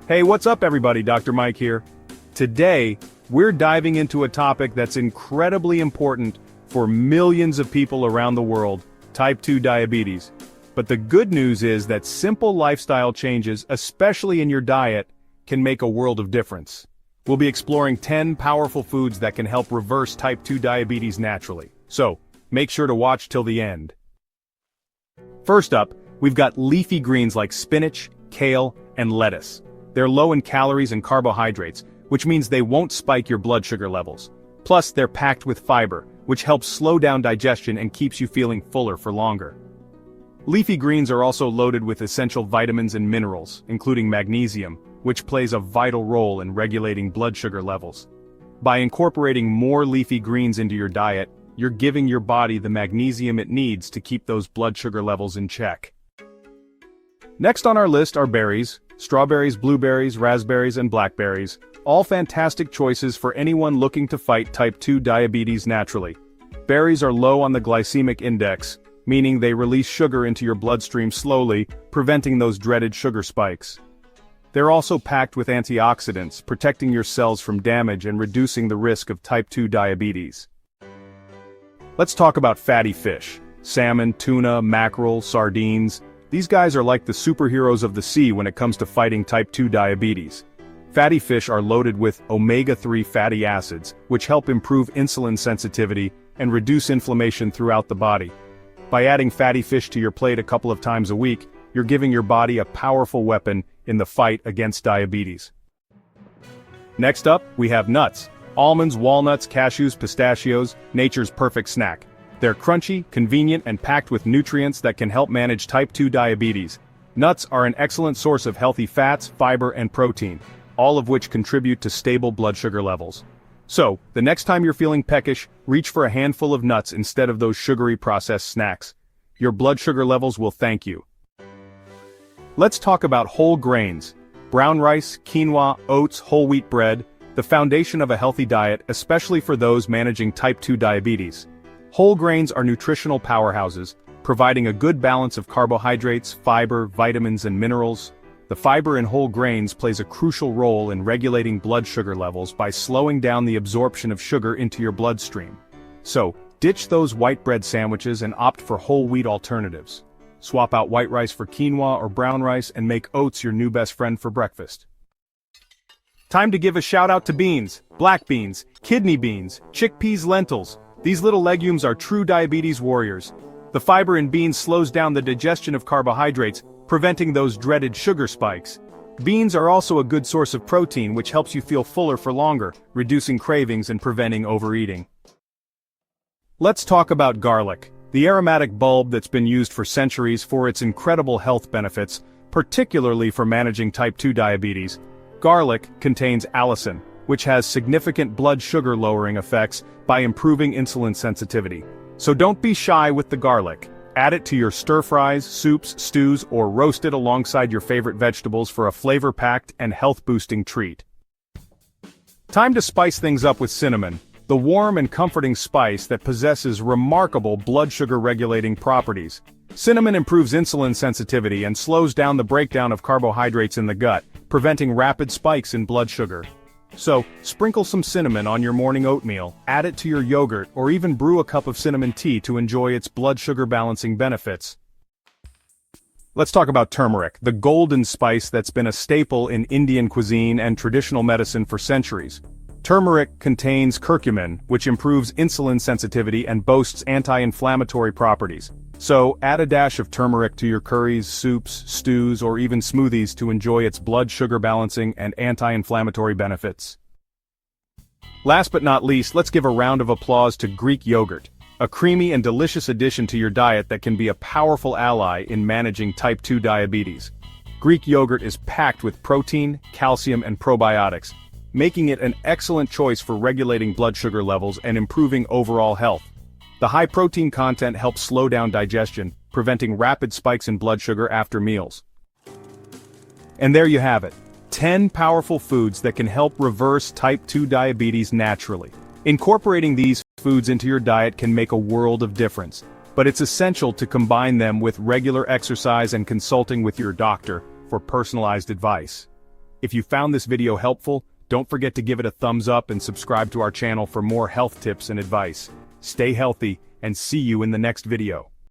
Hey, what's up everybody, Dr. Mike here. Today, we're diving into a topic that's incredibly important for millions of people around the world, type 2 diabetes. But the good news is that simple lifestyle changes, especially in your diet, can make a world of difference. We'll be exploring 10 powerful foods that can help reverse type 2 diabetes naturally. So, make sure to watch till the end. First up, we've got leafy greens like spinach, kale, and lettuce. They're low in calories and carbohydrates, which means they won't spike your blood sugar levels. Plus, they're packed with fiber, which helps slow down digestion and keeps you feeling fuller for longer. Leafy greens are also loaded with essential vitamins and minerals, including magnesium, which plays a vital role in regulating blood sugar levels. By incorporating more leafy greens into your diet, you're giving your body the magnesium it needs to keep those blood sugar levels in check. Next on our list are berries. Strawberries, blueberries, raspberries, and blackberries, all fantastic choices for anyone looking to fight type 2 diabetes naturally. Berries are low on the glycemic index, meaning they release sugar into your bloodstream slowly, preventing those dreaded sugar spikes. They're also packed with antioxidants, protecting your cells from damage and reducing the risk of type 2 diabetes. Let's talk about fatty fish. Salmon, tuna, mackerel, sardines. These guys are like the superheroes of the sea when it comes to fighting type 2 diabetes. Fatty fish are loaded with omega-3 fatty acids, which help improve insulin sensitivity and reduce inflammation throughout the body. By adding fatty fish to your plate a couple of times a week, you're giving your body a powerful weapon in the fight against diabetes. Next up, we have nuts. Almonds, walnuts, cashews, pistachios, nature's perfect snack. They're crunchy, convenient, and packed with nutrients that can help manage type 2 diabetes. Nuts are an excellent source of healthy fats, fiber, and protein, all of which contribute to stable blood sugar levels. So, the next time you're feeling peckish, reach for a handful of nuts instead of those sugary processed snacks. Your blood sugar levels will thank you. Let's talk about whole grains. Brown rice, quinoa, oats, whole wheat bread, the foundation of a healthy diet, especially for those managing type 2 diabetes. Whole grains are nutritional powerhouses, providing a good balance of carbohydrates, fiber, vitamins, and minerals. The fiber in whole grains plays a crucial role in regulating blood sugar levels by slowing down the absorption of sugar into your bloodstream. So, ditch those white bread sandwiches and opt for whole wheat alternatives. Swap out white rice for quinoa or brown rice and make oats your new best friend for breakfast. Time to give a shout out to beans, black beans, kidney beans, chickpeas, lentils. These little legumes are true diabetes warriors. The fiber in beans slows down the digestion of carbohydrates, preventing those dreaded sugar spikes. Beans are also a good source of protein, which helps you feel fuller for longer, reducing cravings and preventing overeating. Let's talk about garlic, the aromatic bulb that's been used for centuries for its incredible health benefits, particularly for managing type 2 diabetes. Garlic contains allicin, which has significant blood sugar lowering effects by improving insulin sensitivity. So don't be shy with the garlic. Add it to your stir-fries, soups, stews, or roast it alongside your favorite vegetables for a flavor-packed and health-boosting treat. Time to spice things up with cinnamon, the warm and comforting spice that possesses remarkable blood sugar regulating properties. Cinnamon improves insulin sensitivity and slows down the breakdown of carbohydrates in the gut, preventing rapid spikes in blood sugar. So, sprinkle some cinnamon on your morning oatmeal, add it to your yogurt, or even brew a cup of cinnamon tea to enjoy its blood sugar balancing benefits. Let's talk about turmeric, the golden spice that's been a staple in Indian cuisine and traditional medicine for centuries. Turmeric contains curcumin, which improves insulin sensitivity and boasts anti-inflammatory properties. So, add a dash of turmeric to your curries, soups, stews, or even smoothies to enjoy its blood sugar balancing and anti-inflammatory benefits. Last but not least, let's give a round of applause to Greek yogurt, a creamy and delicious addition to your diet that can be a powerful ally in managing type 2 diabetes. Greek yogurt is packed with protein, calcium, and probiotics, making it an excellent choice for regulating blood sugar levels and improving overall health. The high protein content helps slow down digestion, preventing rapid spikes in blood sugar after meals. And there you have it, 10 powerful foods that can help reverse type 2 diabetes naturally. Incorporating these foods into your diet can make a world of difference, but it's essential to combine them with regular exercise and consulting with your doctor for personalized advice. If you found this video helpful, don't forget to give it a thumbs up and subscribe to our channel for more health tips and advice. Stay healthy, and see you in the next video.